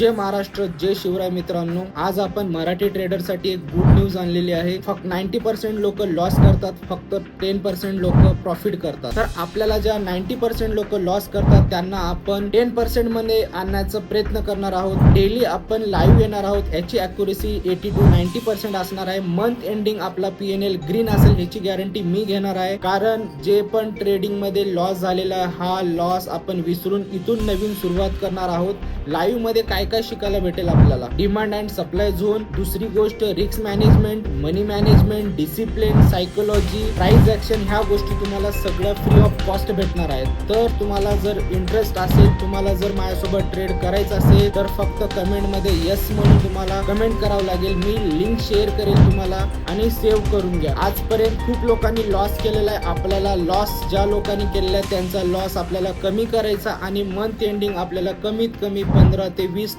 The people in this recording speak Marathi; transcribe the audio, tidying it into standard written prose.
जय महाराष्ट्र, जय शिवराय मित्रांनो. आज आपण मराठी ट्रेडर साठी एक गुड न्यूज आणलेली आहे. फक्त 90% लोक लॉस करतात, फक्त 10% लोक प्रॉफिट करतात. तर आपल्याला ज्या 90% लोक लॉस करतात त्यांना आपण 10% मध्ये आणण्याचा प्रयत्न करणार आहोत. डेली आपण लाईव्ह येणार आहोत. याची अॅक्युरेसी 80 to 90% असणार आहे. मंथ एंडिंग आपला PNL ग्रीन असेल ह्याची गॅरंटी मी घेणार आहे. कारण जे पण ट्रेडिंग मध्ये लॉस झालेला हा लॉस आपण विसरून इथून नवीन सुरुवात करणार आहोत. लाईव्ह मध्ये काय काय शिकायला भेटेल आपल्याला, डिमांड अँड सप्लाय झोन, दुसरी गोष्ट risk management, money management, discipline, psychology, price action, ह्या गोष्टी तुम्हाला सगळं फ्री ऑफ कॉस्ट भेटणार आहेत. तर तुम्हाला जर इंटरेस्ट असेल, तुम्हाला जर माझ्यासोबत ट्रेड करायचं असेल तर फक्त कमेंट मध्ये यस म्हणून तुम्हाला कमेंट करावं लागेल. मी लिंक शेअर करेल तुम्हाला आणि सेव्ह करून घ्या. आजपर्यंत खूप लोकांनी लॉस केलेला आहे. आपल्याला लॉस ज्या लोकांनी केलेला आहे त्यांचा लॉस आपल्याला कमी करायचा आणि मंथ एंडिंग आपल्याला कमीत कमी 15 ते 20